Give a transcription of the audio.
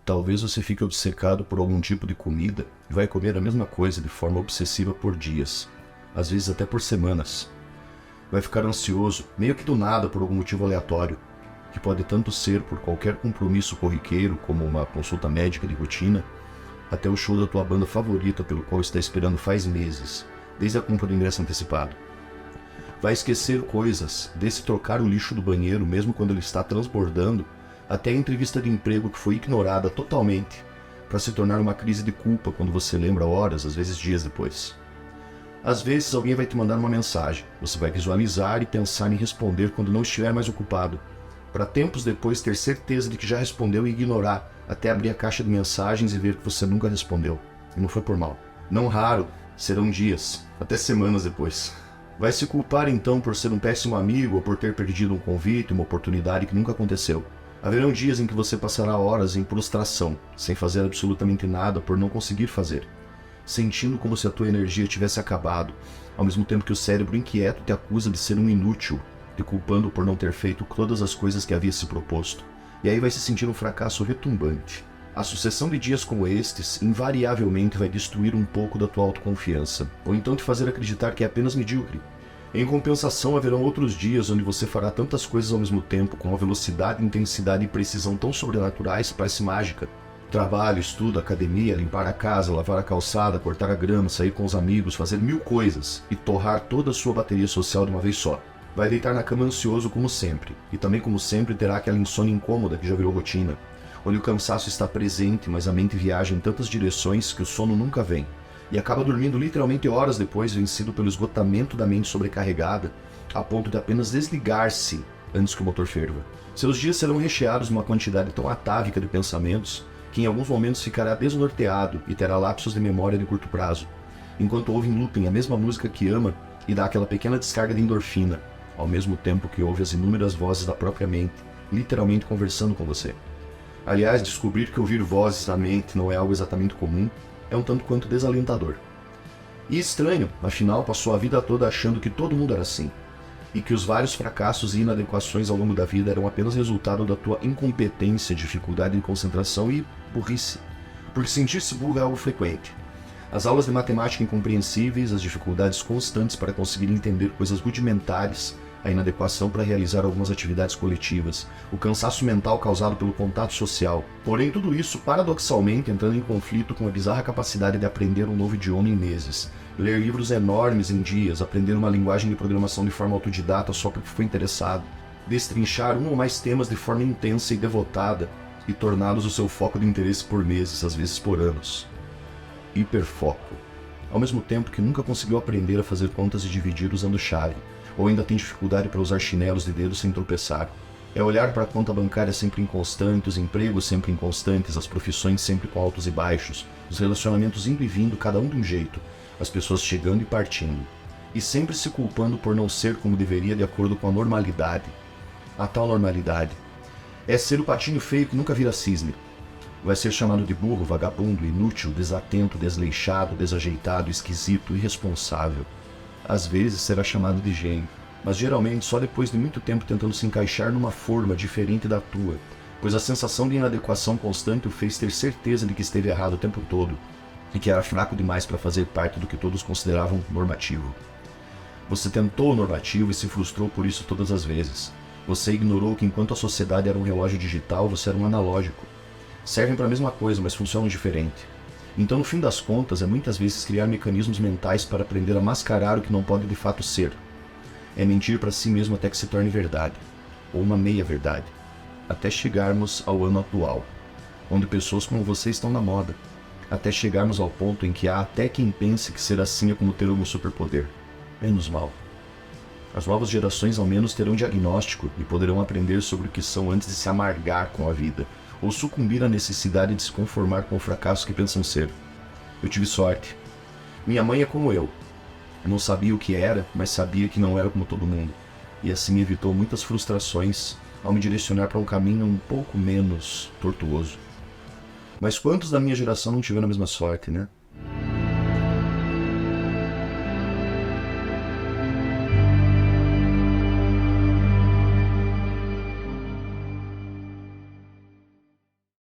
Talvez você fique obcecado por algum tipo de comida e vai comer a mesma coisa de forma obsessiva por dias, às vezes até por semanas. Vai ficar ansioso, meio que do nada por algum motivo aleatório, que pode tanto ser por qualquer compromisso corriqueiro como uma consulta médica de rotina, até o show da tua banda favorita pelo qual está esperando faz meses, desde a compra do ingresso antecipado. Vai esquecer coisas, desde trocar o lixo do banheiro mesmo quando ele está transbordando, até a entrevista de emprego que foi ignorada totalmente, para se tornar uma crise de culpa quando você lembra horas, às vezes dias depois. Às vezes alguém vai te mandar uma mensagem, você vai visualizar e pensar em responder quando não estiver mais ocupado, para tempos depois ter certeza de que já respondeu e ignorar, até abrir a caixa de mensagens e ver que você nunca respondeu, e não foi por mal. Não raro, serão dias, até semanas depois. Vai se culpar então por ser um péssimo amigo ou por ter perdido um convite, uma oportunidade que nunca aconteceu. Haverão dias em que você passará horas em frustração, sem fazer absolutamente nada por não conseguir fazer, sentindo como se a tua energia tivesse acabado, ao mesmo tempo que o cérebro inquieto te acusa de ser um inútil, te culpando por não ter feito todas as coisas que havia se proposto, e aí vai se sentir um fracasso retumbante. A sucessão de dias como estes invariavelmente vai destruir um pouco da tua autoconfiança, ou então te fazer acreditar que é apenas medíocre. Em compensação, haverão outros dias onde você fará tantas coisas ao mesmo tempo, com uma velocidade, intensidade e precisão tão sobrenaturais que parece mágica. Trabalho, estudo, academia, limpar a casa, lavar a calçada, cortar a grama, sair com os amigos, fazer 1000 coisas e torrar toda a sua bateria social de uma vez só. Vai deitar na cama ansioso como sempre, e também como sempre terá aquela insônia incômoda que já virou rotina, onde o cansaço está presente, mas a mente viaja em tantas direções que o sono nunca vem. E acaba dormindo literalmente horas depois, vencido pelo esgotamento da mente sobrecarregada, a ponto de apenas desligar-se antes que o motor ferva. Seus dias serão recheados de uma quantidade tão atávica de pensamentos que em alguns momentos ficará desnorteado e terá lapsos de memória de curto prazo, enquanto ouve em looping a mesma música que ama e dá aquela pequena descarga de endorfina, ao mesmo tempo que ouve as inúmeras vozes da própria mente, literalmente conversando com você. Aliás, descobrir que ouvir vozes da mente não é algo exatamente comum é um tanto quanto desalentador. E estranho, afinal passou a vida toda achando que todo mundo era assim, e que os vários fracassos e inadequações ao longo da vida eram apenas resultado da tua incompetência, dificuldade de concentração e burrice. Porque sentir-se burro é algo frequente. As aulas de matemática incompreensíveis, as dificuldades constantes para conseguir entender coisas rudimentares, a inadequação para realizar algumas atividades coletivas, o cansaço mental causado pelo contato social. Porém, tudo isso, paradoxalmente, entrando em conflito com a bizarra capacidade de aprender um novo idioma em meses, ler livros enormes em dias, aprender uma linguagem de programação de forma autodidata só porque foi interessado, destrinchar um ou mais temas de forma intensa e devotada e torná-los o seu foco de interesse por meses, às vezes por anos. Hiperfoco. Ao mesmo tempo que nunca conseguiu aprender a fazer contas e dividir usando chave, ou ainda tem dificuldade para usar chinelos de dedo sem tropeçar. É olhar para a conta bancária sempre inconstante, os empregos sempre inconstantes, as profissões sempre com altos e baixos, os relacionamentos indo e vindo, cada um de um jeito, as pessoas chegando e partindo, e sempre se culpando por não ser como deveria de acordo com a normalidade. A tal normalidade é ser o patinho feio que nunca vira cisne. Vai ser chamado de burro, vagabundo, inútil, desatento, desleixado, desajeitado, esquisito, irresponsável. Às vezes será chamado de gênio, mas geralmente só depois de muito tempo tentando se encaixar numa forma diferente da tua, pois a sensação de inadequação constante o fez ter certeza de que esteve errado o tempo todo e que era fraco demais para fazer parte do que todos consideravam normativo. Você tentou o normativo e se frustrou por isso todas as vezes. Você ignorou que enquanto a sociedade era um relógio digital, você era um analógico. Servem para a mesma coisa, mas funcionam diferente. Então, no fim das contas, é muitas vezes criar mecanismos mentais para aprender a mascarar o que não pode de fato ser. É mentir para si mesmo até que se torne verdade, ou uma meia-verdade, até chegarmos ao ano atual, onde pessoas como você estão na moda, até chegarmos ao ponto em que há até quem pense que ser assim é como ter algum superpoder. Menos mal. As novas gerações ao menos terão diagnóstico e poderão aprender sobre o que são antes de se amargar com a vida, ou sucumbir à necessidade de se conformar com o fracasso que pensam ser. Eu tive sorte. Minha mãe é como eu. Não sabia o que era, mas sabia que não era como todo mundo. E assim evitou muitas frustrações ao me direcionar para um caminho um pouco menos tortuoso. Mas quantos da minha geração não tiveram a mesma sorte, né?